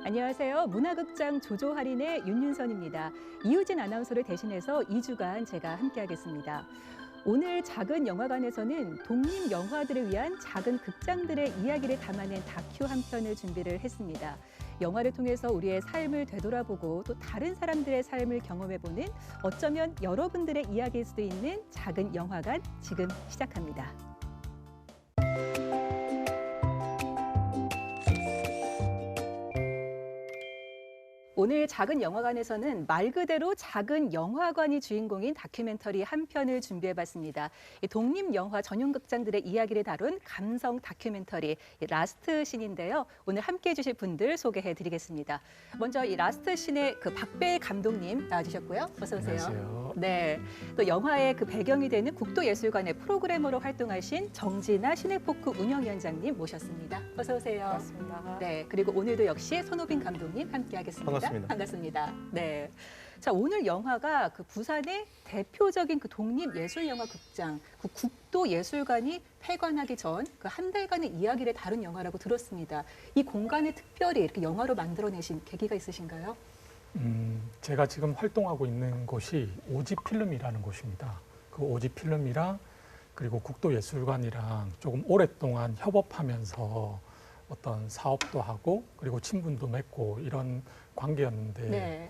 안녕하세요. 문화극장 조조할인의 윤윤선입니다. 이유진 아나운서를 대신해서 2주간 제가 함께하겠습니다. 오늘 작은 영화관에서는 독립 영화들을 위한 작은 극장들의 이야기를 담아낸 다큐 한 편을 준비를 했습니다. 영화를 통해서 우리의 삶을 되돌아보고 또 다른 사람들의 삶을 경험해보는 어쩌면 여러분들의 이야기일 수도 있는 작은 영화관 지금 시작합니다. 오늘 작은 영화관에서는 말 그대로 작은 영화관이 주인공인 다큐멘터리 한 편을 준비해봤습니다. 독립영화 전용 극장들의 이야기를 다룬 감성 다큐멘터리 라스트 씬인데요. 오늘 함께해 주실 분들 소개해드리겠습니다. 먼저 이 라스트 씬의 그 박배일 감독님 나와주셨고요. 어서 오세요. 안녕하세요. 네, 또 영화의 그 배경이 되는 국도예술관의 프로그래머로 활동하신 정진아 시네포크 운영위원장님 모셨습니다. 어서 오세요. 반갑습니다. 네, 그리고 오늘도 역시 손호빈 감독님 함께하겠습니다. 반갑습니다. 네. 자, 오늘 영화가 그 부산의 대표적인 그 독립예술영화 극장, 그 국도예술관이 폐관하기 전 그 한 달간의 이야기를 다룬 영화라고 들었습니다. 이 공간을 특별히 이렇게 영화로 만들어내신 계기가 있으신가요? 제가 지금 활동하고 있는 곳이 오지필름이라는 곳입니다. 그 오지필름이랑 그리고 국도예술관이랑 조금 오랫동안 협업하면서 어떤 사업도 하고 그리고 친분도 맺고 이런 관계였는데 네.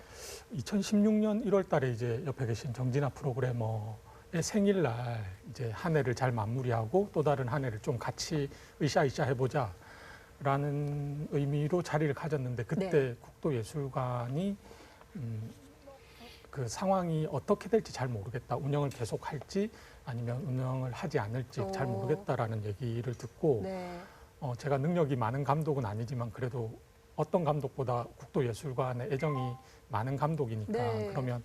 2016년 1월 달에 이제 옆에 계신 정진아 프로그래머의 생일날 이제 한 해를 잘 마무리하고 또 다른 한 해를 좀 같이 으쌰으쌰 해보자 라는 의미로 자리를 가졌는데 그때 네. 국도예술관이 그 상황이 어떻게 될지 잘 모르겠다. 운영을 계속 할지 아니면 운영을 하지 않을지 잘 모르겠다라는 얘기를 듣고 네. 제가 능력이 많은 감독은 아니지만 그래도 어떤 감독보다 국도예술관에 애정이 많은 감독이니까 네. 그러면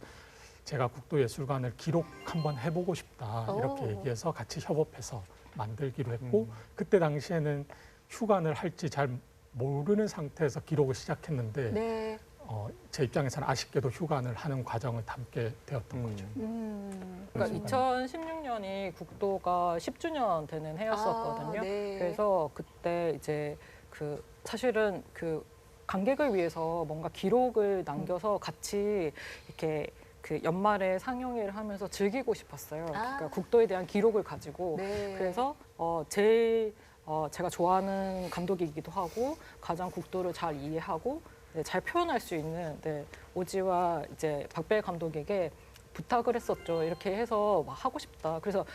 제가 국도예술관을 기록 한번 해보고 싶다 이렇게 얘기해서 같이 협업해서 만들기로 했고 그때 당시에는 휴관을 할지 잘 모르는 상태에서 기록을 시작했는데 네. 제 입장에서는 아쉽게도 휴관을 하는 과정을 담게 되었던 거죠. 그러니까 2016년이 국도가 10주년 되는 해였었거든요. 네. 그래서 그때 이제 그 사실은 그 관객을 위해서 뭔가 기록을 남겨서 같이 이렇게 그 연말에 상영회를 하면서 즐기고 싶었어요. 그러니까 국도에 대한 기록을 가지고 네. 그래서 제일 제가 좋아하는 감독이기도 하고 가장 국도를 잘 이해하고 네, 잘 표현할 수 있는 오지와 이제 박배일 감독에게 부탁을 했었죠. 이렇게 해서 막 하고 싶다. 그래서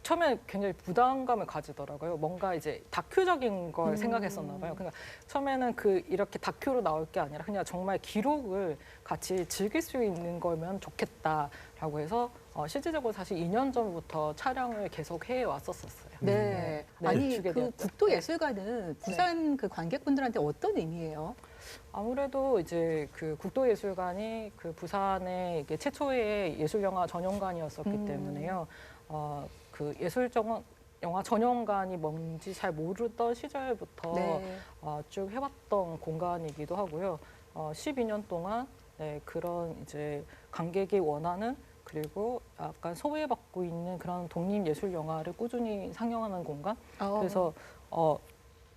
처음에 굉장히 부담감을 가지더라고요. 뭔가 이제 다큐적인 걸 생각했었나 봐요. 그러니까 처음에는 이렇게 다큐로 나올 게 아니라 그냥 정말 기록을 같이 즐길 수 있는 거면 좋겠다라고 해서 실질적으로 사실 2년 전부터 촬영을 계속 해 왔었어요. 네. 네, 아니 주게 그 되었죠. 국도예술관은 부산 그 관객분들한테 어떤 의미예요? 아무래도 이제 그 국도예술관이 그 부산의 이게 최초의 예술영화 전용관이었었기 때문에요. 그 영화 전용관이 뭔지 잘 모르던 시절부터 네. 쭉 해왔던 공간이기도 하고요. 12년 동안 그런 이제 관객이 원하는 그리고 약간 소외받고 있는 그런 독립예술 영화를 꾸준히 상영하는 공간. 그래서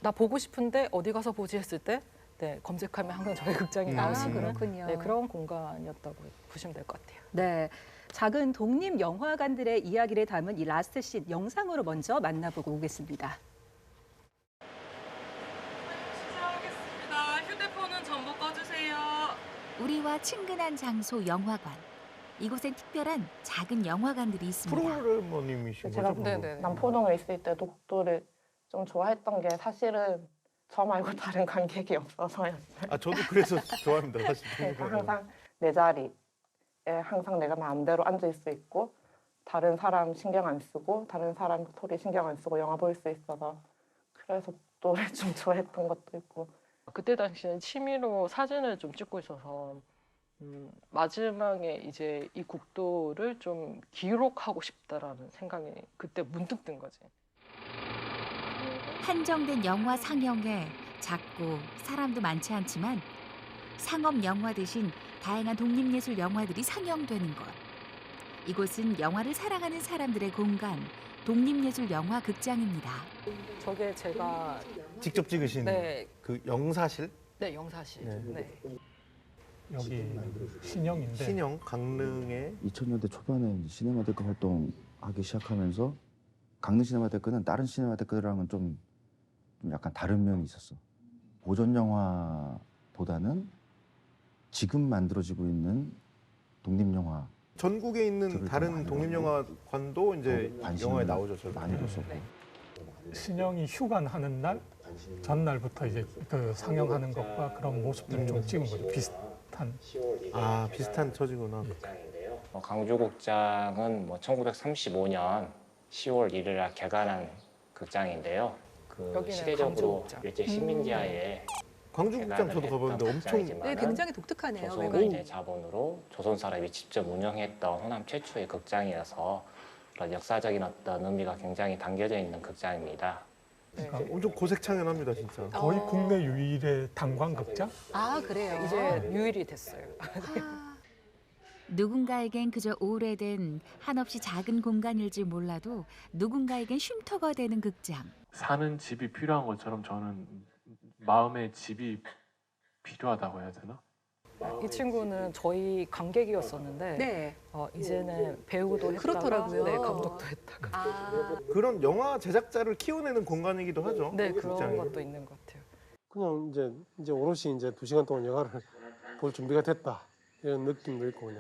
나 보고 싶은데 어디 가서 보지 했을 때 검색하면 항상 저희 극장에 나오시는 그렇군요. 그런 공간이었다고 보시면 될 것 같아요. 네. 작은 독립 영화관들의 이야기를 담은 이 라스트 씬 영상으로 먼저 만나보고 오겠습니다. 시작하겠습니다. 휴대폰은 전부 꺼주세요. 우리와 친근한 장소 영화관. 이곳엔 특별한 작은 영화관들이 있습니다. 프로그래머님이신 제가 거죠? 네네. 남포동에 있을 때도 국도를 좀 좋아했던 게 사실은 저 말고 다른 관객이 없어서였어요. 아 저도 그래서 좋아합니다. 사실. 그러니까 항상 내 자리에 항상 내가 마음대로 앉을 수 있고 다른 사람 신경 안 쓰고 다른 사람 소리 신경 안 쓰고 영화 볼 수 있어서 그래서 국도를 좀 좋아했던 것도 있고. 그때 당시에 취미로 사진을 좀 찍고 있어서 마지막에 이제 이 국도를 좀 기록하고 싶다라는 생각이 그때 문득 든 거지. 한정된 영화 상영에 작고 사람도 많지 않지만 상업 영화 대신 다양한 독립예술 영화들이 상영되는 곳. 이곳은 영화를 사랑하는 사람들의 공간, 독립예술 영화 극장입니다. 저게 제가 직접 찍으신 네, 그 영사실? 네, 영사시. 네. 네. 여기 신영인데 신영 강릉에 2000년대 초반에 이제 시네마테크 활동하기 시작하면서 강릉 시네마테크는 다른 시네마테크랑은 좀 약간 다른 면이 있었어. 고전 영화보다는 지금 만들어지고 있는 독립 영화 전국에 있는 들을 다른 좀 많이 독립영화관도 이제 관심을 영화에 나오죠. 저도. 많이 줬었고 네. 신영이 휴관하는 날 전날부터 이제 그 상영하는 것과 그런 모습들을 좀 찍은 거죠. 비슷한. 아 비슷한 처지구나. 강주극장은 1935년 10월 1일 날 개관한 극장인데요. 그 여기는 시대적으로 강주극장. 일제 식민지하에 광주극장 저도 가봤는데 엄청 네, 굉장히 독특하네요. 조선 외관이. 일제 자본으로 조선 사람이 직접 운영했던 호남 최초의 극장이어서 그런 역사적인 어떤 의미가 굉장히 담겨져 있는 극장입니다. 네. 엄청 고색창연합니다 진짜. 거의 국내 유일의 단관극장? 아, 그래요. 이제 유일이 됐어요. 아, 누군가에겐 그저 오래된 한없이 작은 공간일지 몰라도 누군가에겐 쉼터가 되는 극장. 사는 집이 필요한 것처럼 저는 마음의 집이 필요하다고 해야 되나? 이 친구는 저희 관객이었었는데 네. 이제는 배우도 했다가 그렇더라고요. 네, 감독도 했다가 아, 그런 영화 제작자를 키워내는 공간이기도 하죠. 네, 그런 극장이. 것도 있는 것 같아요. 그냥 이제 오롯이 이제 2시간 동안 영화를 볼 준비가 됐다 이런 느낌도 있고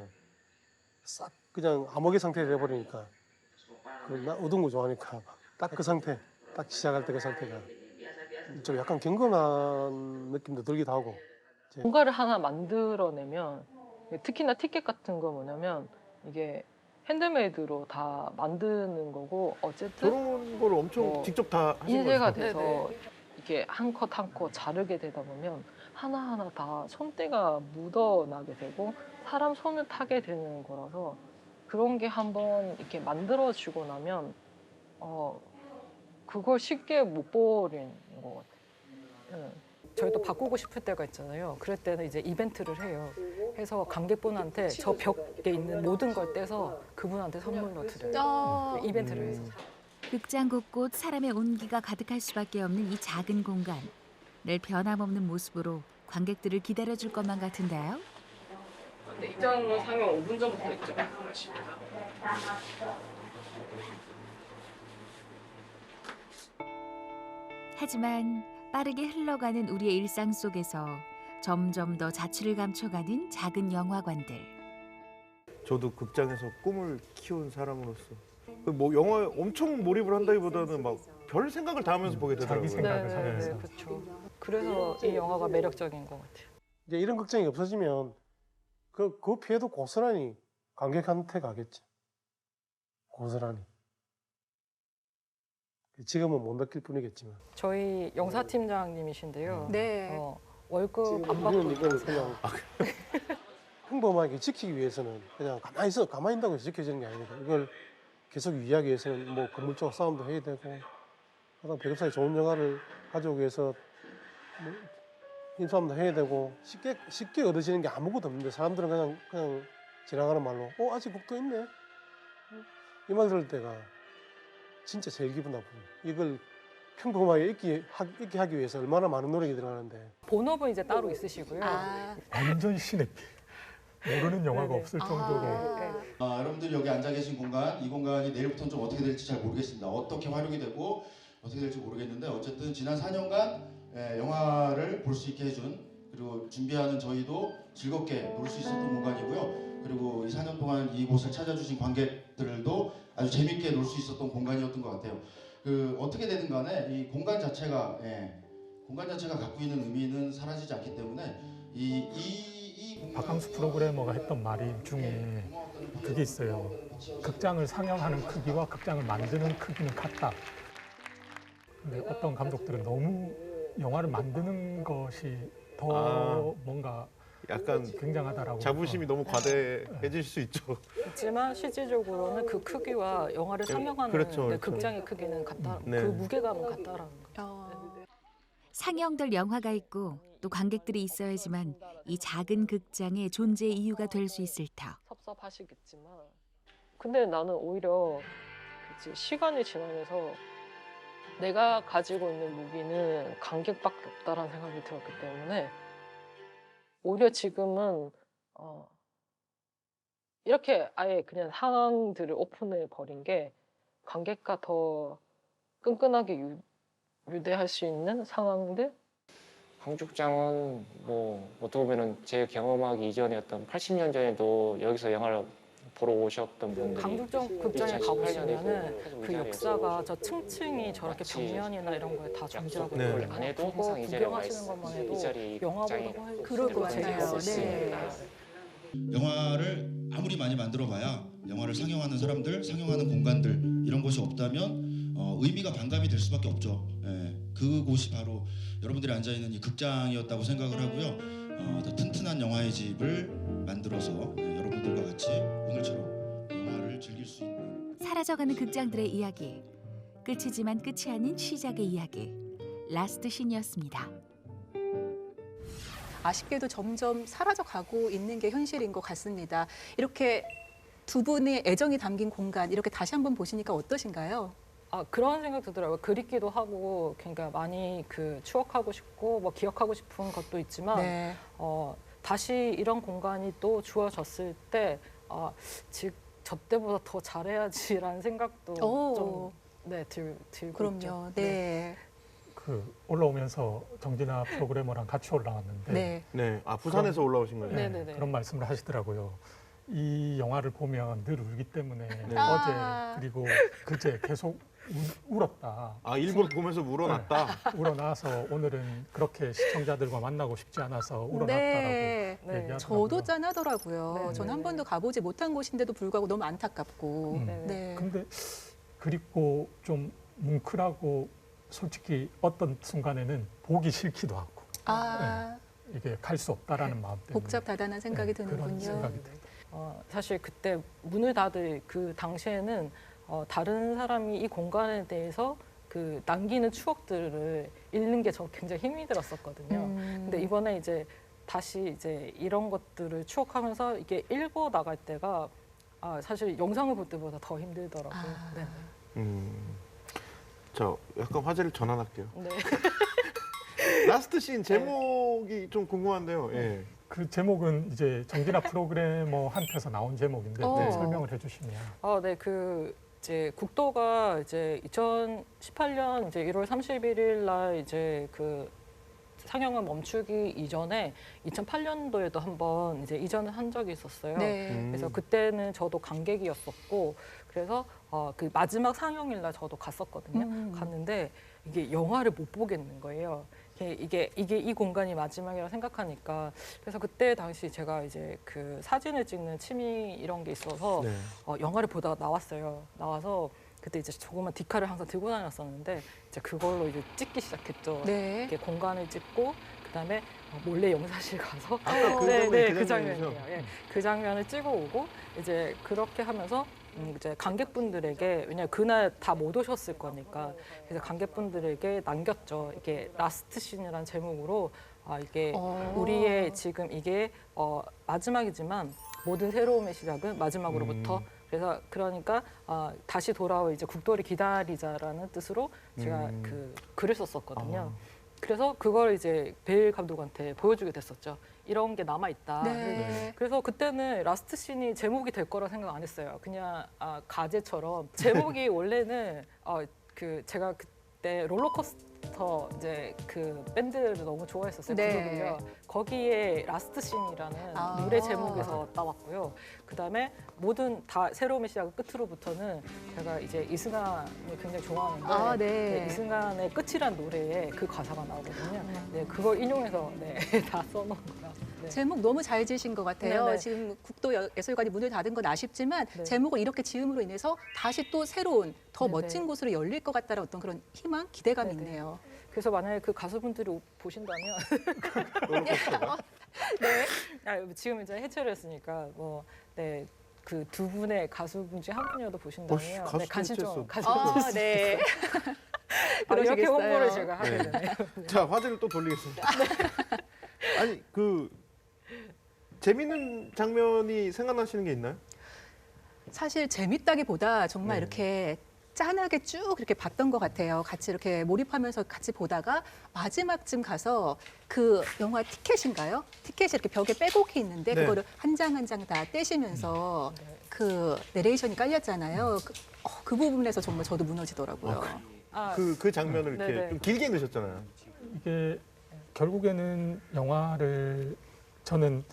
싹 그냥 암흑의 상태가 돼버리니까 나 어두운 거 좋아하니까 딱 그 상태, 딱 시작할 때 그 상태가 좀 약간 경건한 느낌도 들기도 하고. 뭔가를 하나 만들어내면 특히나 티켓 같은 거 뭐냐면 이게 핸드메이드로 다 만드는 거고 어쨌든 저런 걸 엄청 직접 다 하신 인쇄가 거죠? 돼서 이게 한 컷 한 컷 자르게 되다 보면 하나하나 다 손때가 묻어나게 되고 사람 손을 타게 되는 거라서 그런 게 한번 이렇게 만들어지고 나면 그걸 쉽게 못 버리는 것 같아요. 저희도 바꾸고 싶을 때가 있잖아요. 그럴 때는 이제 이벤트를 해요. 해서 관객분한테 저 벽에 있는 모든 걸 떼서 그분한테 선물로 드려요. 이벤트를 해서. 극장 곳곳 사람의 온기가 가득할 수밖에 없는 이 작은 공간. 늘 변함없는 모습으로 관객들을 기다려줄 것만 같은데요. 네, 입장 상영 5분 전부터 입장하십니다. 하지만 빠르게 흘러가는 우리의 일상 속에서 점점 더 자취를 감춰가는 작은 영화관들. 저도 극장에서 꿈을 키운 사람으로서 뭐 영화에 엄청 몰입을 한다기보다는 막 별 생각을 다 하면서 보게 되더라고요. 자기 생각을 하면서. 그렇죠. 그래서 이 영화가 매력적인 것 같아요. 이제 이런 극장이 없어지면 그 피해도 고스란히 관객한테 가겠죠. 고스란히. 지금은 못 느낄 뿐이겠지만. 저희 영사팀장님이신데요. 네. 월급 안 받고 우리는 이걸 그냥 평범하게 지키기 위해서는 그냥 가만히 있다고 해서 지켜지는 게 아니니까 이걸 계속 유지하기 위해서는 뭐 건물적 싸움도 해야 되고 항상 배급사에 좋은 영화를 가져오기 위해서 뭐 힘싸움도 해야 되고 쉽게 얻어지는 게 아무것도 없는데 사람들은 그냥 지나가는 말로 아직 곡도 있네 이 말 들을 때가 진짜 제일 기분 나쁘고 이걸 평범하게 있게 하기 위해서 얼마나 많은 노력이 들어가는데 본업은 이제 따로 있으시고요. 완전 시네필. 모르는 영화가 네네. 없을 정도로. 여러분들 여기 앉아 계신 공간, 이 공간이 내일부터는 좀 어떻게 될지 잘 모르겠습니다. 어떻게 활용이 되고 어떻게 될지 모르겠는데 어쨌든 지난 4년간 영화를 볼 수 있게 해준 그리고 준비하는 저희도 즐겁게 놀 수 있었던 공간이고요. 그리고 이 4년 동안 이곳을 찾아주신 관객들도 아주 재밌게 놀 수 있었던 공간이었던 것 같아요. 어떻게 되든 간에 이 공간 자체가 갖고 있는 의미는 사라지지 않기 때문에 박항수 프로그래머가 했던 말이 중에 그게 있어요. 극장을 상영하는 크기와 극장을 만드는 크기는 같다. 근데 어떤 감독들은 너무 영화를 만드는 것이 더 뭔가 약간 굉장하다라고. 자부심이 너무 과대해질 수 있죠. 있지만 실질적으로는 그 크기와 영화를 상영하는 그렇죠, 그렇죠. 극장의 크기는 같다. 네. 그 무게감은 같다라는 거죠. 상영될 영화가 있고 또 관객들이 있어야지만 이 작은 극장의 존재 이유가 될 수 있을 터. 섭섭하시겠지만 근데 나는 오히려 시간이 지나면서 내가 가지고 있는 무기는 관객밖에 없다라는 생각이 들었기 때문에 오히려 지금은 이렇게 아예 그냥 상황들을 오픈해 버린 게 관객과 더 끈끈하게 유대할 수 있는 상황들? 황죽장은 뭐 어떻게 보면은 제 경험하기 이전에 어떤 80년 전에도 여기서 영화를 보러 오셨던 분들이 강북정 극장에 가보시면은 그 역사가 저 층층이 저렇게 벽면이나 이런 거에 다 존재하고 네. 있거든요. 안 해도 그거 항상 이 자리에 와 구경하시는 것만 있어요. 이 해도 자리 영화 극장에 보는 거 그럴 것 재미가 같아요. 있습니다. 영화를 아무리 많이 만들어봐야 영화를 상영하는 사람들, 상영하는 공간들 이런 곳이 없다면 의미가 반감이 될 수밖에 없죠. 예, 그곳이 바로 여러분들이 앉아 있는 이 극장이었다고 생각을 하고요. 더 튼튼한 영화의 집을 만들어서 여러분들과 같이 오늘처럼 영화를 즐길 수 있는. 사라져가는 극장들의 이야기. 끝이지만 끝이 아닌 시작의 이야기. 라스트 씬이었습니다. 아쉽게도 점점 사라져가고 있는 게 현실인 것 같습니다. 이렇게 두 분의 애정이 담긴 공간 이렇게 다시 한번 보시니까 어떠신가요? 그런 생각 들더라고요. 그립기도 하고 그러니까 많이 그 추억하고 싶고 뭐 기억하고 싶은 것도 있지만 네. 다시 이런 공간이 또 주어졌을 때 저 때보다 더 잘해야지라는 생각도 좀 들고 그럼요. 있죠. 네. 그 올라오면서 정진아 프로그래머랑 같이 올라왔는데 네. 네. 아, 부산에서 올라오신 거예요? 네. 네네네. 그런 말씀을 하시더라고요. 이 영화를 보면 늘 울기 때문에 아. 어제 그리고 그제 계속 울었다. 아, 일본 보면서 울어놨다. 울어나서 오늘은 그렇게 시청자들과 만나고 싶지 않아서 울어났다라고 네. 얘기하더라고요. 저도 짠하더라고요. 네, 저는 한 네, 번도 가보지 못한 곳인데도 불구하고 너무 안타깝고. 음. 네. 근데 그립고 좀 뭉클하고 솔직히 어떤 순간에는 보기 싫기도 하고 이게 갈 수 없다라는 마음 때문에 복잡하다는 생각이 그런 드는군요. 생각이 듭니다. 사실 그때 문을 닫을 그 당시에는 다른 사람이 이 공간에 대해서 그 남기는 추억들을 읽는 게 저 굉장히 힘이 들었었거든요. 근데 이번에 이제 다시 이제 이런 것들을 추억하면서 이게 읽어 나갈 때가 사실 영상을 볼 때보다 더 힘들더라고요. 네. 저 약간 화제를 전환할게요. 네. 라스트 씬 제목이 좀 궁금한데요. 예. 그 제목은 이제 정진아 프로그래머한테서 나온 제목인데 좀 설명을 해주시면. 네, 이제 국도가 이제 2018년 이제 1월 31일 날 이제 그 상영을 멈추기 이전에 2008년도에도 한번 이제 이전을 한 적이 있었어요. 네. 그래서 그때는 저도 관객이었었고 그래서 그 마지막 상영일 날 저도 갔었거든요. 갔는데 이게 영화를 못 보겠는 거예요. 이게 이 공간이 마지막이라 생각하니까 그래서 그때 당시 제가 이제 그 사진을 찍는 취미 이런 게 있어서 네. 영화를 보다가 나왔어요. 나와서 그때 이제 조그만 디카를 항상 들고 다녔었는데 이제 그걸로 이제 찍기 시작했죠. 네. 이렇게 공간을 찍고 그다음에 몰래 영사실 가서 아까 그 그 장면이죠? 장면이에요. 예, 그 장면을 찍어오고 이제 그렇게 하면서 이제 관객분들에게 왜냐 그날 다 못 오셨을 거니까 그래서 관객분들에게 남겼죠. 이게 라스트 씬이라는 제목으로 이게 우리의 지금 이게 마지막이지만 모든 새로움의 시작은 마지막으로부터 그래서 그러니까 다시 돌아올 이제 국도를 기다리자라는 뜻으로 제가 그 글을 썼었거든요. 그래서 그걸 이제 베일 감독한테 보여주게 됐었죠. 이런 게 남아 있다. 네. 그래서 그때는 라스트 씬이 제목이 될 거라 생각 안 했어요. 그냥 가제처럼 제목이 원래는 제가 그때 롤러코스터 이제 그 밴드를 너무 좋아했었어요. 네. 그룹을요. 거기에 라스트 씬이라는 노래 제목에서 따왔고요. 그다음에 모든 다 새로움의 시작을 끝으로부터는 제가 이제 이승환을 굉장히 좋아하는데 네. 이승환의 끝이란 노래에 그 가사가 나오거든요. 네, 그걸 인용해서 다 써놓은 거라. 네. 제목 너무 잘 지으신 것 같아요. 네네. 지금 국도예술관이 문을 닫은 건 아쉽지만 네. 제목을 이렇게 지음으로 인해서 다시 또 새로운 더 네네. 멋진 곳으로 열릴 것 같다는 어떤 그런 희망, 기대감이 네네. 있네요. 그래서 만약에 그 가수분들이 보신다면 네. 지금 이제 해체를 했으니까 그 두 분의 가수분 중에 한 분이라도 보신다면 가수 관심 좀 해체했어. 가져주세요. 네. 이렇게 그러시겠어요. 홍보를 제가 하게 네. 되네요. 자, 화제를 또 돌리겠습니다. 아니, 재밌는 장면이 생각나시는 게 있나요? 사실 재밌다기보다 정말 네. 이렇게 짠하게 쭉 이렇게 봤던 것 같아요. 같이 이렇게 몰입하면서 같이 보다가 마지막쯤 가서 그 영화 티켓인가요? 티켓이 이렇게 벽에 빼곡히 있는데 네. 그거를 한 장 한 장 다 떼시면서 그 내레이션이 깔렸잖아요. 그 부분에서 정말 저도 무너지더라고요. 그 장면을 이렇게 네네. 좀 길게 넣으셨잖아요. 이게 결국에는 영화를 저는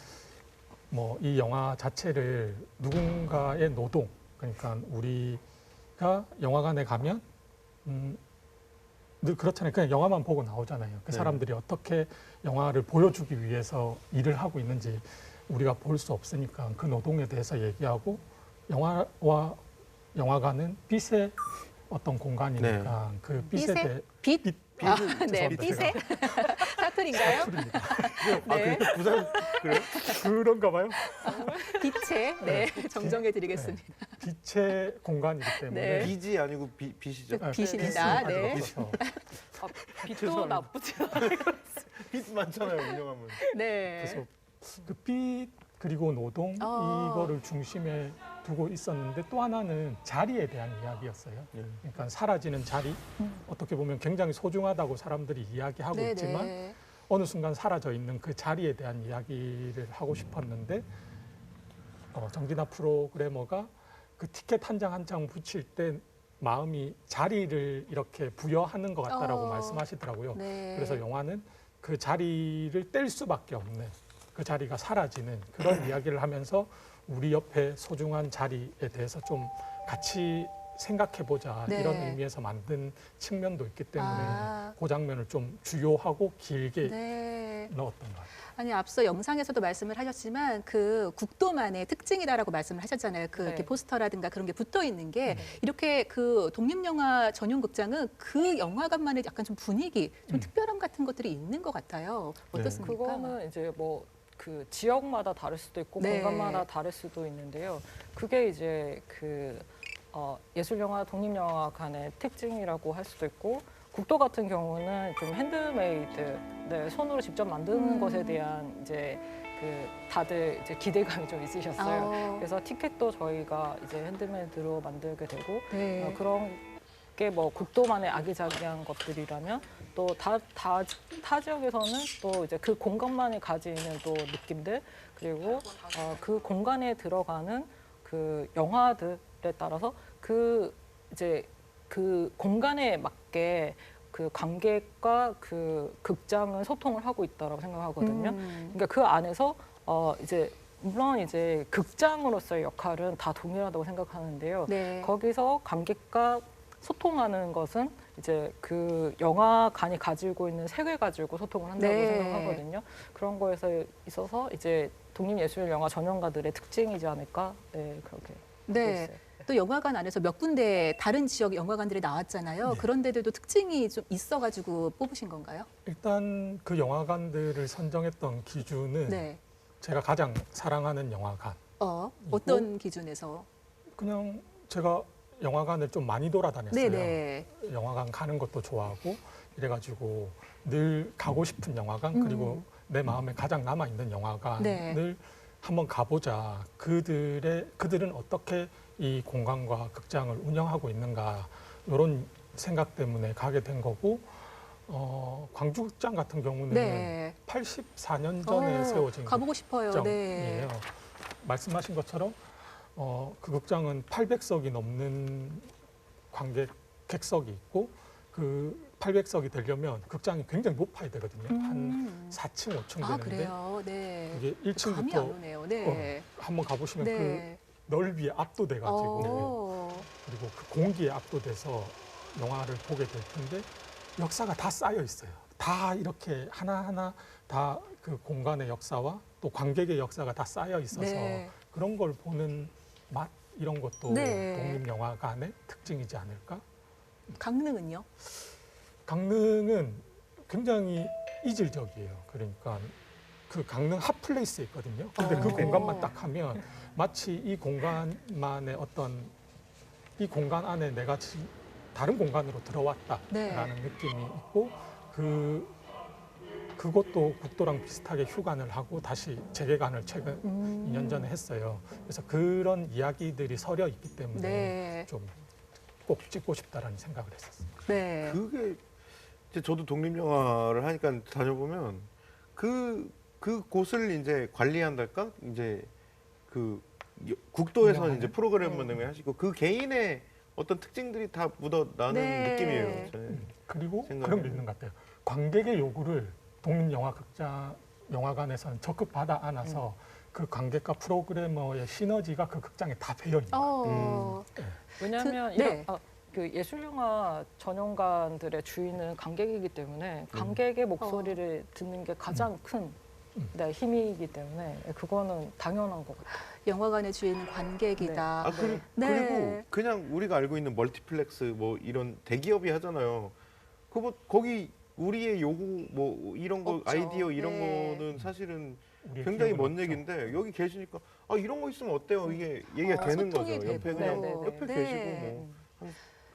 뭐 이 영화 자체를 누군가의 노동, 그러니까 우리가 영화관에 가면 늘 그렇잖아요. 그냥 영화만 보고 나오잖아요. 그 네. 사람들이 어떻게 영화를 보여주기 위해서 일을 하고 있는지 우리가 볼 수 없으니까 그 노동에 대해서 얘기하고 영화와 영화관은 빛의 어떤 공간이니까 그 빛에 대해 빛? 아, 네, 죄송합니다. 빛의 사투리인가요? 네. 그렇게 부산 그래요? 그런가 봐요. 빛의 네, 정정해 드리겠습니다. 빛의 공간이기 때문에 네. 빛이 아니고 빛이죠. 빛입니다. 빛을 네. 가지고 빛도 죄송합니다. 나쁘지 빛 많잖아요, 운영하면. 네. 그래서 그 빛 그리고 노동 어. 이거를 중심에 두고 있었는데 또 하나는 자리에 대한 이야기였어요. 예. 그러니까 사라지는 자리 어떻게 보면 굉장히 소중하다고 사람들이 이야기하고 네, 있지만 네. 어느 순간 사라져 있는 그 자리에 대한 이야기를 하고 싶었는데 정진아 프로그래머가 그 티켓 한 장 한 장 붙일 때 마음이 자리를 이렇게 부여하는 것 같다라고 말씀하시더라고요. 네. 그래서 영화는 그 자리를 뗄 수밖에 없는 그 자리가 사라지는 그런 이야기를 하면서 우리 옆에 소중한 자리에 대해서 좀 같이 생각해보자 네. 이런 의미에서 만든 측면도 있기 때문에 아. 그 장면을 좀 주요하고 길게 네. 넣었던 것 같아요. 아니 앞서 영상에서도 말씀을 하셨지만 그 국도만의 특징이다라고 말씀을 하셨잖아요. 그 네. 이렇게 포스터라든가 그런 게 붙어 있는 게 이렇게 그 독립영화 전용 극장은 그 영화관만의 약간 좀 분위기, 좀 특별함 같은 것들이 있는 것 같아요. 어떻습니까? 그거는 이제 뭐 그 지역마다 다를 수도 있고 네. 공간마다 다를 수도 있는데요. 그게 이제 그 예술영화, 독립영화관의 특징이라고 할 수도 있고 국도 같은 경우는 좀 핸드메이드, 네, 손으로 직접 만드는 것에 대한 이제 그 다들 이제 기대감이 좀 있으셨어요. 그래서 티켓도 저희가 이제 핸드메이드로 만들게 되고 네. 그런 게 뭐 국도만의 아기자기한 것들이라면 또 타 지역에서는 또 이제 그 공간만이 가지는 또 느낌들 그리고 그 공간에 들어가는 그 영화들에 따라서 그 이제 그 공간에 맞게 그 관객과 그 극장은 소통을 하고 있다라고 생각하거든요. 그러니까 그 안에서 이제 물론 이제 극장으로서의 역할은 다 동일하다고 생각하는데요. 네. 거기서 관객과 소통하는 것은 이제 그 영화관이 가지고 있는 색을 가지고 소통을 한다고 네. 생각하거든요. 그런 거에서 있어서 이제 독립예술영화 전용가들의 특징이지 않을까? 네, 그렇게 보고 네. 있어요. 또 영화관 안에서 몇 군데 다른 지역 영화관들이 나왔잖아요. 그런 데들도 특징이 좀 있어가지고 뽑으신 건가요? 일단 그 영화관들을 선정했던 기준은 네. 제가 가장 사랑하는 영화관. 어떤 기준에서? 그냥 제가 영화관을 좀 많이 돌아다녔어요. 네네. 영화관 가는 것도 좋아하고 이래가지고 늘 가고 싶은 영화관 그리고 내 마음에 가장 남아있는 영화관을 네. 한번 가보자. 그들은 어떻게 이 공간과 극장을 운영하고 있는가 이런 생각 때문에 가게 된 거고 광주극장 같은 경우는 네. 84년 전에 세워진 가보고 싶어요. 네. 극장이에요. 말씀하신 것처럼 그 극장은 800석이 넘는 객석이 있고 그 800석이 되려면 극장이 굉장히 높아야 되거든요. 한 4층, 5층 아, 되는데 그래요? 네. 이게 감이 안 1층부터 오네요. 네. 한번 가보시면 네. 그 넓이에 압도돼가지고 어. 그리고 그 공기에 압도돼서 영화를 보게 될 텐데 역사가 다 쌓여 있어요. 다 이렇게 하나하나 다 그 공간의 역사와 또 관객의 역사가 다 쌓여 있어서 네. 그런 걸 보는 맛 이런 것도 네. 독립영화관의 특징이지 않을까? 강릉은요? 강릉은 굉장히 이질적이에요. 그러니까 그 강릉 핫플레이스에 있거든요. 근데 그 공간만 딱 하면 마치 이 공간만의 어떤 이 공간 안에 내가 다른 공간으로 들어왔다라는 느낌이 있고 그것도 국도랑 비슷하게 휴관을 하고 다시 재개관을 최근 2년 전에 했어요. 그래서 그런 이야기들이 서려 있기 때문에 네. 좀 꼭 찍고 싶다라는 생각을 했었어요. 네. 그게 이제 저도 독립 영화를 하니까 다녀보면 그 곳을 이제 관리한달까 이제 그 국도에서 운영하는? 이제 프로그램 운영을 하시고 그 개인의 어떤 특징들이 다 묻어나는 네. 느낌이에요. 저는. 그리고 생각에는. 그런 게 있는 것 같아요. 관객의 요구를 독립영화극장 영화관에서는 적극 받아 안아서 그 관객과 프로그래머의 시너지가 그 극장에 다 배어 있는 거예요. 왜냐하면 네. 그 예술영화 전용관들의 주인은 관객이기 때문에 관객의 목소리를 듣는 게 가장 큰 네, 힘이기 때문에 그거는 당연한 것 같아요. 영화관의 주인은 관객이다. 아, 그리고 그냥 우리가 알고 있는 멀티플렉스 뭐 이런 대기업이 하잖아요. 그 뭐 거기 우리의 요구 뭐 이런 거 없죠. 아이디어 이런 네. 거는 사실은 우리의 굉장히 기억은 먼 없죠. 얘기인데 여기 계시니까 아 이런 거 있으면 어때요? 이게 얘기가 되는 거죠. 소통이 옆에 되고. 그냥 네, 네, 옆에 네. 계시고 뭐.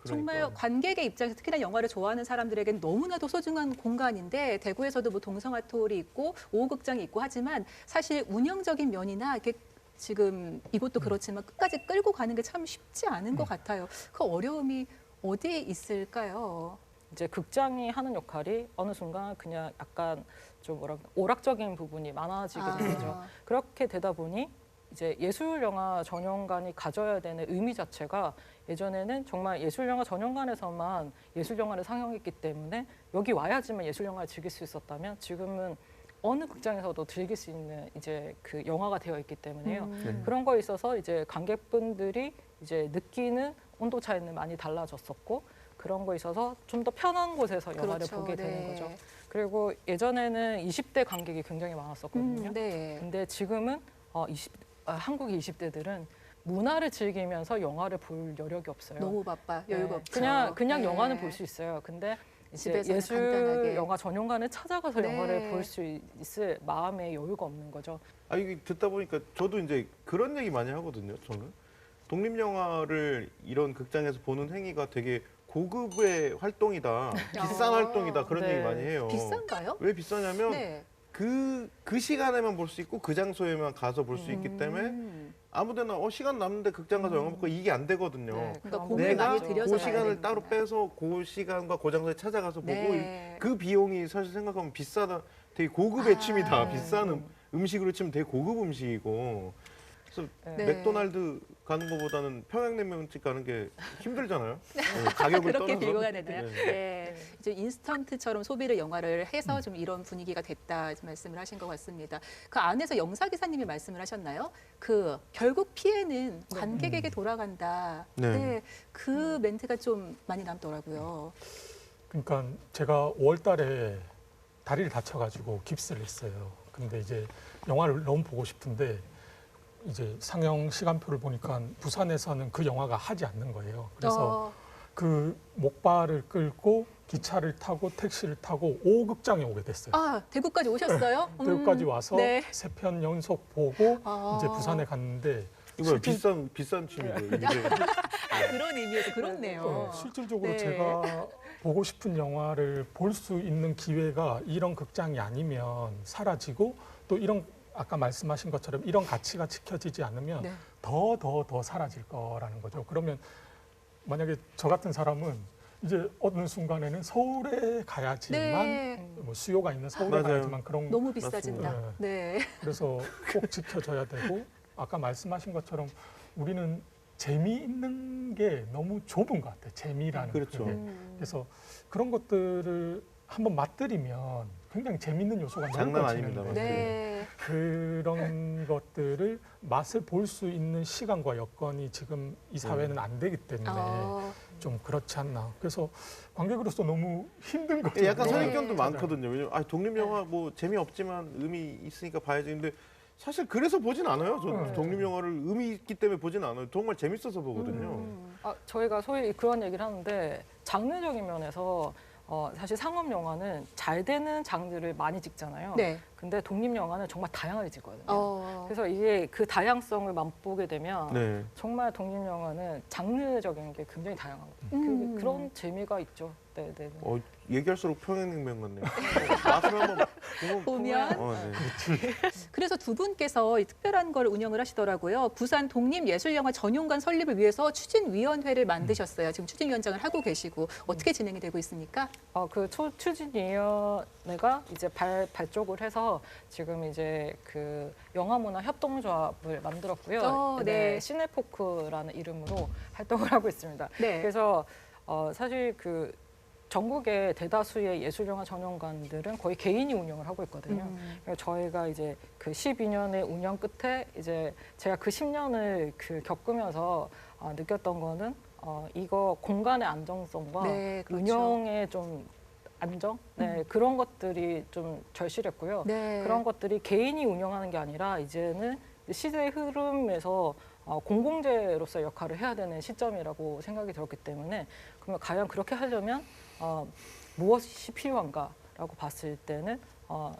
정말 그러니까. 관객의 입장에서 특히나 영화를 좋아하는 사람들에겐 너무나도 소중한 공간인데 대구에서도 뭐 동성아톨이 있고 오호극장이 있고 하지만 사실 운영적인 면이나 이렇게 지금 이것도 그렇지만 끝까지 끌고 가는 게 참 쉽지 않은 것 같아요. 그 어려움이 어디에 있을까요? 이제 극장이 하는 역할이 어느 순간 그냥 약간 좀 뭐라 그러나 오락적인 부분이 많아지게 된 거죠. 그렇게 되다 보니 이제 예술영화 전용관이 가져야 되는 의미 자체가 예전에는 정말 예술영화 전용관에서만 예술영화를 상영했기 때문에 여기 와야지만 예술영화를 즐길 수 있었다면 지금은 어느 극장에서도 즐길 수 있는 이제 그 영화가 되어 있기 때문에요. 그런 거에 있어서 이제 관객분들이 이제 느끼는 온도 차이는 많이 달라졌었고 그런 거에 있어서 좀 더 편한 곳에서 영화를 그렇죠. 보게 네. 되는 거죠. 그리고 예전에는 20대 관객이 굉장히 많았었거든요. 네. 근데 지금은 한국의 20대들은 문화를 즐기면서 영화를 볼 여력이 없어요. 너무 바빠. 여유가 네. 없죠. 그냥 네. 영화는 볼 수 있어요. 근데 이제 집에서는 예술 간단하게. 영화 전용관을 찾아가서 네. 영화를 볼 수 있을 마음의 여유가 없는 거죠. 아 이게 듣다 보니까 저도 이제 그런 얘기 많이 하거든요. 저는 독립 영화를 이런 극장에서 보는 행위가 되게 고급의 활동이다, 비싼 활동이다 그런 네. 얘기 많이 해요. 비싼가요? 왜 비싸냐면 네. 그 시간에만 볼 수 있고 그 장소에만 가서 볼 수 있기 때문에 아무데나 시간 남는데 극장 가서 영화 보고 이게 안 되거든요. 네, 그러니까 그런 공을 내가 많이 들여서 그 가야 시간을 되는구나. 따로 빼서 그 시간과 그 장소에 찾아가서 보고 네. 그 비용이 사실 생각하면 비싸다. 되게 고급의 취미다. 비싼 음식으로 치면 되게 고급 음식이고. 그래서 네. 맥도날드 가는 것보다는 평양냉면집 가는 게 힘들잖아요. 네, 가격을 그렇게 떠나서. 비교가 되나요? 네. 네. 이제 인스턴트처럼 소비를 영화를 해서 좀 이런 분위기가 됐다 말씀을 하신 것 같습니다. 그 안에서 영사 기사님이 말씀을 하셨나요? 그 결국 피해는 관객에게 돌아간다. 네. 네. 그 멘트가 좀 많이 남더라고요. 그러니까 제가 5월 달에 다리를 다쳐가지고 깁스를 했어요. 근데 이제 영화를 너무 보고 싶은데 이제 상영 시간표를 보니까 부산에서는 그 영화가 하지 않는 거예요. 그래서 그 목발을 끌고 기차를 타고 택시를 타고 오극장에 오게 됐어요. 대구까지 오셨어요? 대구까지 와서 네. 3편 연속 보고 아. 이제 부산에 갔는데 이거 비싼 취미죠. 이게. 그런 의미에서 그렇네요. 실질적으로 네. 제가 보고 싶은 영화를 볼 수 있는 기회가 이런 극장이 아니면 사라지고 또 이런 아까 말씀하신 것처럼 이런 가치가 지켜지지 않으면 네. 더 사라질 거라는 거죠. 그러면 만약에 저 같은 사람은 이제 어느 순간에는 서울에 가야지만 네. 뭐 수요가 있는 서울에 맞아요. 가야지만 그런 너무 비싸진다. 맞습니다. 네. 그래서 꼭 지켜져야 되고 아까 말씀하신 것처럼 우리는 재미있는 게 너무 좁은 것 같아요. 재미라는 그렇죠. 그게. 그래서 그런 것들을 한번 맛들이면 굉장히 재밌는 요소가 장난 넓어지는데 아닙니다. 네. 그런 것들을 맛을 볼 수 있는 시간과 여건이 지금 이 사회는 안 되기 때문에 좀 그렇지 않나. 그래서 관객으로서 너무 힘든 거죠. 약간 네. 선입견도 많거든요. 왜냐면 독립 영화 뭐 재미없지만 의미 있으니까 봐야지. 근데 사실 그래서 보진 않아요. 저 독립 영화를 의미 있기 때문에 보진 않아요. 정말 재밌어서 보거든요. 저희가 소위 그런 얘기를 하는데 장르적인 면에서 사실 상업 영화는 잘 되는 장르를 많이 찍잖아요. 네. 근데 독립 영화는 정말 다양하게 찍거든요. 어. 그래서 이게 그 다양성을 맛보게 되면 네. 정말 독립 영화는 장르적인 게 굉장히 다양하거든요. 그런 재미가 있죠. 네. 얘기할수록 평양냉면 같네요. 맛을 한번 보면. 네. 그래서 두 분께서 이 특별한 걸 운영을 하시더라고요. 부산 독립예술영화 전용관 설립을 위해서 추진위원회를 만드셨어요. 지금 추진위원장을 하고 계시고 어떻게 진행이 되고 있습니까? 그 추진위원회가 이제 발족을 해서 지금 이제 그 영화문화협동조합을 만들었고요. 네. 시네포크라는 이름으로 활동을 하고 있습니다. 네. 그래서 사실 그 전국의 대다수의 예술영화 전용관들은 거의 개인이 운영을 하고 있거든요. 그래서 저희가 이제 그 12년의 운영 끝에 이제 제가 그 10년을 그 겪으면서 느꼈던 거는 이거 공간의 안정성과 네, 그렇죠. 운영의 좀 안정? 네, 그런 것들이 좀 절실했고요. 네. 그런 것들이 개인이 운영하는 게 아니라 이제는 시대의 흐름에서 공공재로서 역할을 해야 되는 시점이라고 생각이 들었기 때문에 그러면 과연 그렇게 하려면 무엇이 필요한가라고 봤을 때는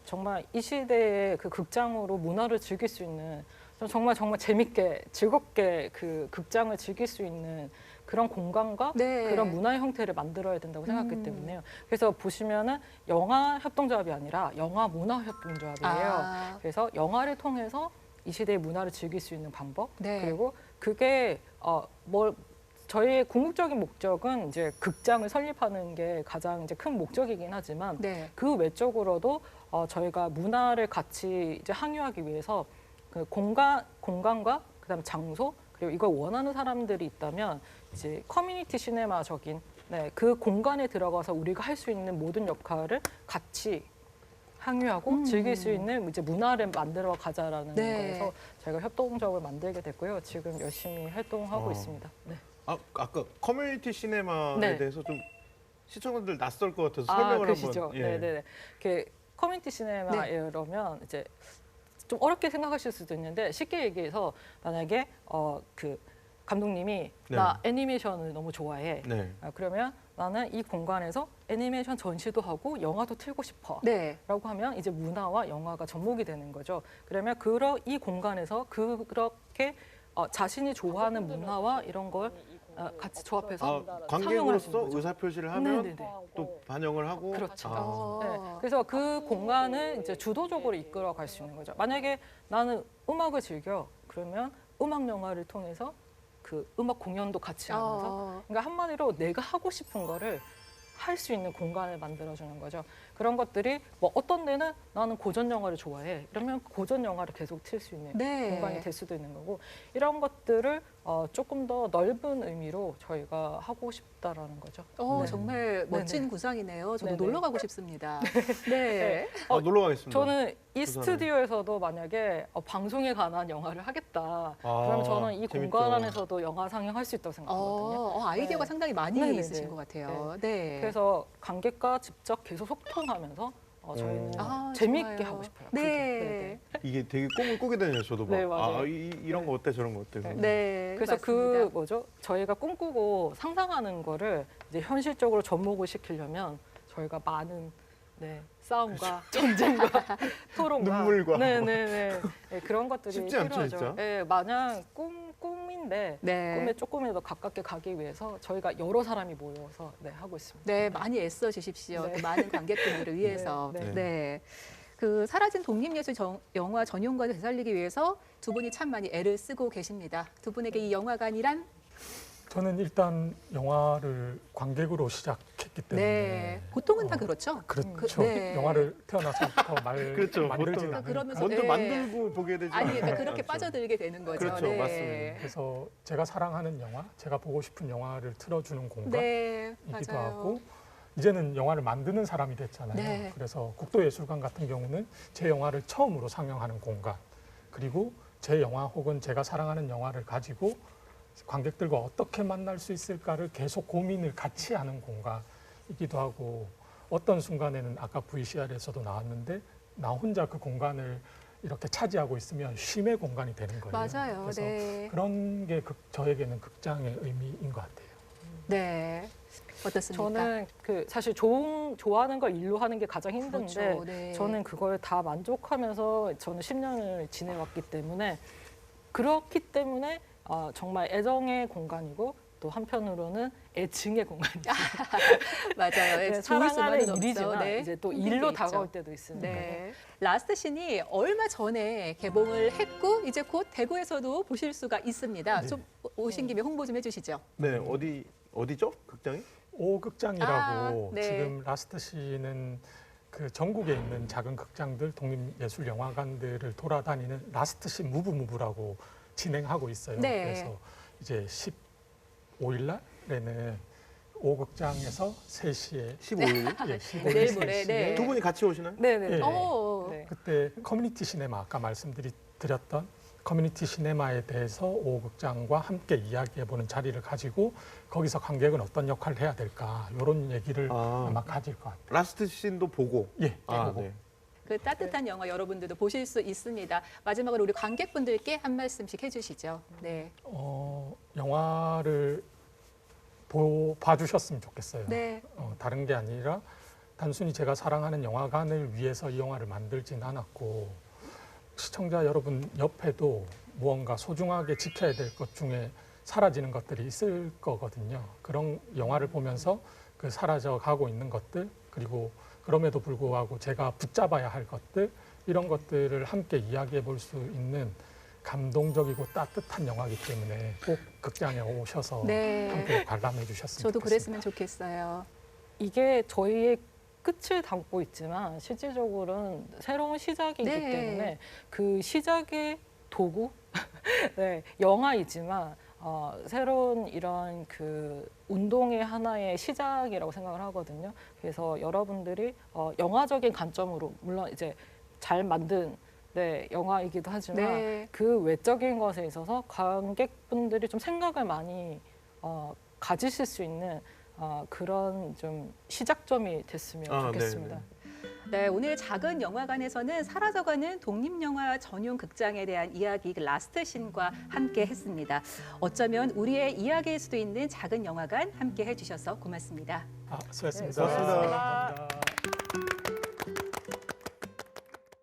정말 이 시대의 그 극장으로 문화를 즐길 수 있는 정말 재밌게 즐겁게 그 극장을 즐길 수 있는 그런 공간과 네. 그런 문화의 형태를 만들어야 된다고 생각했기 때문에요. 그래서 보시면은 영화 협동조합이 아니라 영화 문화 협동조합이에요. 그래서 영화를 통해서 이 시대의 문화를 즐길 수 있는 방법 네. 그리고 그게 저희의 궁극적인 목적은 이제 극장을 설립하는 게 가장 이제 큰 목적이긴 하지만 네. 그 외적으로도 저희가 문화를 같이 이제 항유하기 위해서 그 공간과 그다음에 장소 그리고 이걸 원하는 사람들이 있다면 이제 커뮤니티 시네마적인 그 공간에 들어가서 우리가 할 수 있는 모든 역할을 같이 항유하고 즐길 수 있는 이제 문화를 만들어 가자라는 네. 거에서 저희가 협동조합을 만들게 됐고요. 지금 열심히 활동하고 있습니다. 네. 아까 커뮤니티 시네마에 네. 대해서 좀 시청자들 낯설 것 같아서 설명을 그러시죠. 한번. 네네. 이렇게 커뮤니티 시네마 네. 이러면 이제 좀 어렵게 생각하실 수도 있는데 쉽게 얘기해서 만약에 그 감독님이 네. 나 애니메이션을 너무 좋아해. 네. 그러면 나는 이 공간에서 애니메이션 전시도 하고 영화도 틀고 싶어. 네. 라고 하면 이제 문화와 영화가 접목이 되는 거죠. 그러면 이 공간에서 그렇게 자신이 좋아하는 문화와 이런 걸 같이 조합해서 관객으로서 의사 표시를 하면 네네네. 또 반영을 하고. 그렇죠. 네. 그래서 그 공간을 이제 주도적으로 이끌어 갈 수 있는 거죠. 만약에 나는 음악을 즐겨 그러면 음악 영화를 통해서 그 음악 공연도 같이 하면서 그러니까 한마디로 내가 하고 싶은 거를 할 수 있는 공간을 만들어주는 거죠. 그런 것들이 뭐 어떤 데는 나는 고전 영화를 좋아해. 이러면 고전 영화를 계속 틀 수 있는 네. 공간이 될 수도 있는 거고 이런 것들을 조금 더 넓은 의미로 저희가 하고 싶다라는 거죠. 네. 정말 멋진 네네. 구상이네요. 저도 네네. 놀러 가고 싶습니다. 네. 놀러 가겠습니다. 저는 이 부산에. 스튜디오에서도 만약에 방송에 관한 영화를 하겠다. 그러면 저는 이 재밌죠. 공간 안에서 영화 상영할 수 있다고 생각하거든요. 아이디어가 네. 상당히 많이 네네네. 있으신 것 같아요. 네. 그래서 관객과 직접 계속 소통하면서 저희는 재미있게 좋아요. 하고 싶어요. 네. 이게 되게 꿈을 꾸게 되네요. 저도 막. 네, 맞아요. 이런 거 어때 저런 거 어때. 네. 그래서 맞습니다. 저희가 꿈꾸고 상상하는 거를 이제 현실적으로 접목을 시키려면 저희가 많은 싸움과 전쟁과 토론과 눈물과. 네네네 그런 것들이 쉽지 않죠, 필요하죠. 진짜. 네, 마냥 꿈인데 네. 꿈에 조금이라도 더 가깝게 가기 위해서 저희가 여러 사람이 모여서 하고 있습니다. 네, 많이 애써 주십시오. 네. 그 많은 관객분들을 위해서. 네, 네. 네. 그 사라진 독립예술 영화 전용관을 되살리기 위해서 두 분이 참 많이 애를 쓰고 계십니다. 두 분에게 이 영화관이란? 저는 일단 영화를 관객으로 시작했기 때문에 네. 보통은 다 그렇죠. 그렇죠. 네. 영화를 태어나서부터 그렇죠. 만들진 보통 않으니까. 그러면서 먼저 네. 만들고 보게 되죠. 아니, 그러니까 그렇게 빠져들게 되는 거죠. 그렇죠. 네. 맞습니다. 그래서 제가 사랑하는 영화, 제가 보고 싶은 영화를 틀어주는 공간이기도 네, 맞아요. 하고 이제는 영화를 만드는 사람이 됐잖아요. 네. 그래서 국도예술관 같은 경우는 제 영화를 처음으로 상영하는 공간, 그리고 제 영화 혹은 제가 사랑하는 영화를 가지고 관객들과 어떻게 만날 수 있을까를 계속 고민을 같이 하는 공간이기도 하고 어떤 순간에는 아까 VCR에서도 나왔는데 나 혼자 그 공간을 이렇게 차지하고 있으면 쉼의 공간이 되는 거예요. 맞아요. 그래서 네. 그런 게 저에게는 극장의 의미인 것 같아요. 네. 어떻습니까? 저는 사실 좋아하는 걸 일로 하는 게 가장 힘든데 그렇죠. 네. 저는 그걸 다 만족하면서 저는 10년을 지내왔기 때문에 그렇기 때문에 정말 애정의 공간이고 또 한편으로는 애증의 공간이죠. 맞아요. 네, 좋을 사랑하는 수만은 일이지만 없죠. 네. 이제 또 힘든 일로 게 있죠. 다가올 때도 있으니까. 네. 라스트 신이 얼마 전에 개봉을 했고 이제 곧 대구에서도 보실 수가 있습니다. 네. 좀 오신 김에 홍보 좀 해주시죠. 네, 어디죠? 극장이? 오극장이라고 네. 지금 라스트 시는 그 전국에 있는 작은 극장들, 독립예술영화관들을 돌아다니는 라스트 시 무브무브라고 진행하고 있어요. 네. 그래서 이제 15일 날에는 오극장에서 3시에 15일. 예, 15일 내일 모레, 3시에 네. 두 분이 같이 오시나요? 네네. 예. 네. 그때 커뮤니티 시네마 아까 말씀드렸던 커뮤니티 시네마에 대해서 오극장과 함께 이야기해보는 자리를 가지고 거기서 관객은 어떤 역할을 해야 될까 이런 얘기를 아마 가질 것 같아요. 라스트 씬도 보고. 예, 아, 보고. 네. 그 따뜻한 영화 여러분들도 보실 수 있습니다. 마지막으로 우리 관객분들께 한 말씀씩 해주시죠. 네. 영화를 봐주셨으면 좋겠어요. 네. 다른 게 아니라 단순히 제가 사랑하는 영화관을 위해서 이 영화를 만들진 않았고 시청자 여러분 옆에도 무언가 소중하게 지켜야 될 것 중에 사라지는 것들이 있을 거거든요. 그런 영화를 보면서 그 사라져 가고 있는 것들 그리고 그럼에도 불구하고 제가 붙잡아야 할 것들 이런 것들을 함께 이야기해 볼 수 있는 감동적이고 따뜻한 영화이기 때문에 꼭 극장에 오셔서 네. 함께 관람해 주셨으면 저도 좋겠습니다. 그랬으면 좋겠어요. 이게 저희의 끝을 담고 있지만 실질적으로는 새로운 시작이기 네. 때문에 그 시작의 도구, 네, 영화이지만 새로운 이런 그 운동의 하나의 시작이라고 생각을 하거든요. 그래서 여러분들이 영화적인 관점으로 물론 이제 잘 만든 네, 영화이기도 하지만 네. 그 외적인 것에 있어서 관객분들이 좀 생각을 많이 가지실 수 있는 그런 좀 시작점이 됐으면 좋겠습니다. 네, 오늘 작은 영화관에서는 사라져가는 독립영화 전용 극장에 대한 이야기 라스트 신과 함께 했습니다. 어쩌면 우리의 이야기일 수도 있는 작은 영화관 함께 해주셔서 고맙습니다. 수고하셨습니다. 고맙습니다. 감사합니다.